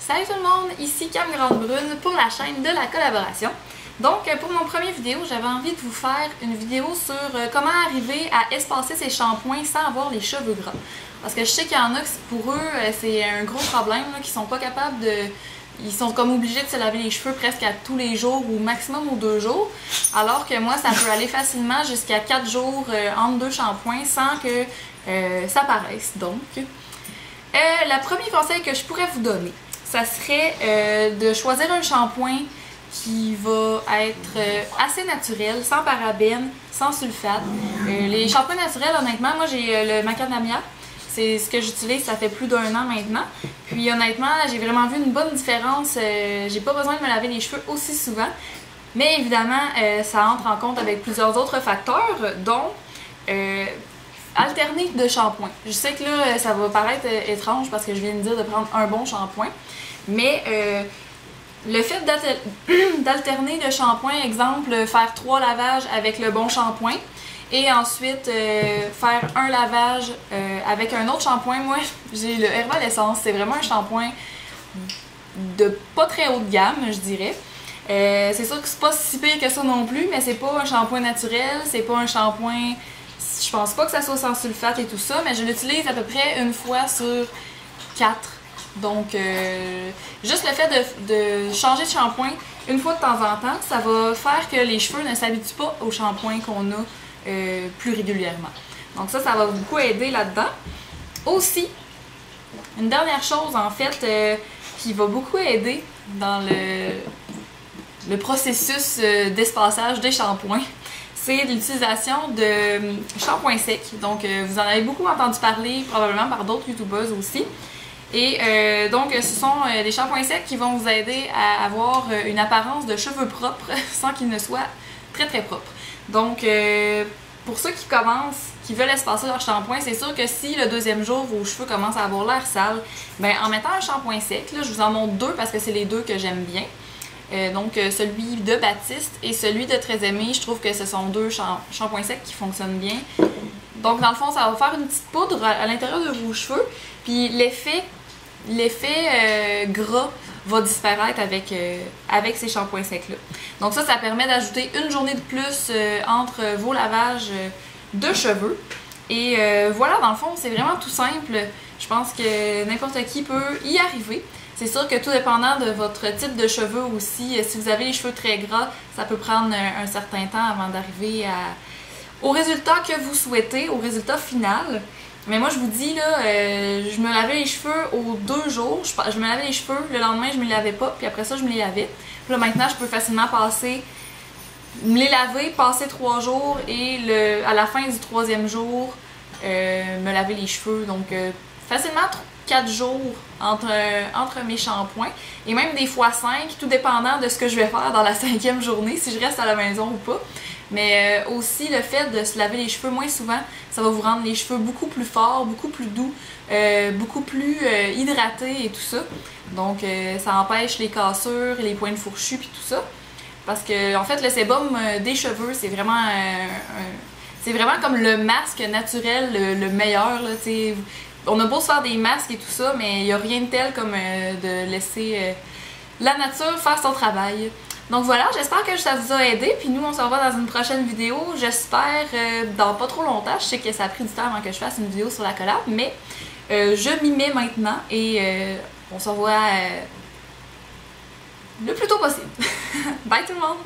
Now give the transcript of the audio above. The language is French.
Salut tout le monde, ici Cam Grande Brune pour la chaîne de la collaboration. Donc pour mon premier vidéo, j'avais envie de vous faire une vidéo sur comment arriver à espacer ses shampoings sans avoir les cheveux gras. Parce que je sais qu'il y en a qui pour eux c'est un gros problème, qui sont pas capables de... Ils sont comme obligés de se laver les cheveux presque à tous les jours ou maximum aux 2 jours. Alors que moi, ça peut aller facilement jusqu'à 4 jours entre 2 shampoings sans que ça paraisse. Donc, le premier conseil que je pourrais vous donner, ça serait de choisir un shampoing qui va être assez naturel, sans parabènes, sans sulfate. Les shampoings naturels, honnêtement, moi j'ai le macadamia. C'est ce que j'utilise, ça fait plus d'1 an maintenant. Puis honnêtement, j'ai vraiment vu une bonne différence. J'ai pas besoin de me laver les cheveux aussi souvent. Mais évidemment, ça entre en compte avec plusieurs autres facteurs, dont alterner de shampoing. Je sais que là, ça va paraître étrange parce que je viens de dire de prendre un bon shampoing. Mais le fait d'alterner de shampoing, exemple, faire 3 lavages avec le bon shampoing, et ensuite faire un lavage avec un autre shampoing. Moi, j'ai le Herbal Essence. C'est vraiment un shampoing de pas très haut de gamme, je dirais. C'est sûr que c'est pas si pire que ça non plus, mais c'est pas un shampoing naturel, c'est pas un shampoing... Je pense pas que ça soit sans sulfate et tout ça, mais je l'utilise à peu près une fois sur 4. Donc, juste le fait de changer de shampoing une fois de temps en temps, ça va faire que les cheveux ne s'habituent pas au shampoing qu'on a plus régulièrement. Donc ça va beaucoup aider là-dedans. Aussi, une dernière chose en fait qui va beaucoup aider dans le processus d'espaçage des shampoings, c'est l'utilisation de shampoing sec. Donc vous en avez beaucoup entendu parler, probablement par d'autres youtubeuses aussi. Et donc ce sont des shampoings secs qui vont vous aider à avoir une apparence de cheveux propres sans qu'ils ne soient très très propres. Donc pour ceux qui commencent, qui veulent espacer leur shampoing, c'est sûr que si le 2e jour vos cheveux commencent à avoir l'air sale, ben en mettant un shampoing sec, là, je vous en montre 2 parce que c'est les 2 que j'aime bien. Donc celui de Baptiste et celui de Très Aimé, je trouve que ce sont 2 shampoings secs qui fonctionnent bien. Donc dans le fond, ça va faire une petite poudre à l'intérieur de vos cheveux, puis l'effet gras va disparaître avec ces shampoings secs là. Donc ça permet d'ajouter une journée de plus entre vos lavages de cheveux. Et voilà, dans le fond, c'est vraiment tout simple. Je pense que n'importe qui peut y arriver. C'est sûr que tout dépendant de votre type de cheveux aussi, si vous avez les cheveux très gras, ça peut prendre un certain temps avant d'arriver au résultat que vous souhaitez, au résultat final. Mais moi, je vous dis, là, je me lavais les cheveux aux 2 jours. Je me lavais les cheveux, le lendemain, je me les lavais pas, puis après ça, je me les lavais. Puis là, maintenant, je peux facilement me les laver, passer 3 jours, et à la fin du 3e jour, me laver les cheveux. Donc, facilement 4 jours entre mes shampoings, et même des fois 5, tout dépendant de ce que je vais faire dans la 5e journée, si je reste à la maison ou pas. Mais aussi le fait de se laver les cheveux moins souvent, ça va vous rendre les cheveux beaucoup plus forts, beaucoup plus doux, beaucoup plus hydratés et tout ça. Donc ça empêche les cassures, les pointes fourchues puis tout ça. Parce que en fait le sébum des cheveux, c'est vraiment comme le masque naturel le meilleur là, t'sais. On a beau se faire des masques et tout ça, mais il n'y a rien de tel comme de laisser la nature faire son travail. Donc voilà, j'espère que ça vous a aidé, puis nous on se revoit dans une prochaine vidéo, j'espère dans pas trop longtemps. Je sais que ça a pris du temps avant que je fasse une vidéo sur la collab, mais je m'y mets maintenant et on se revoit le plus tôt possible. Bye tout le monde!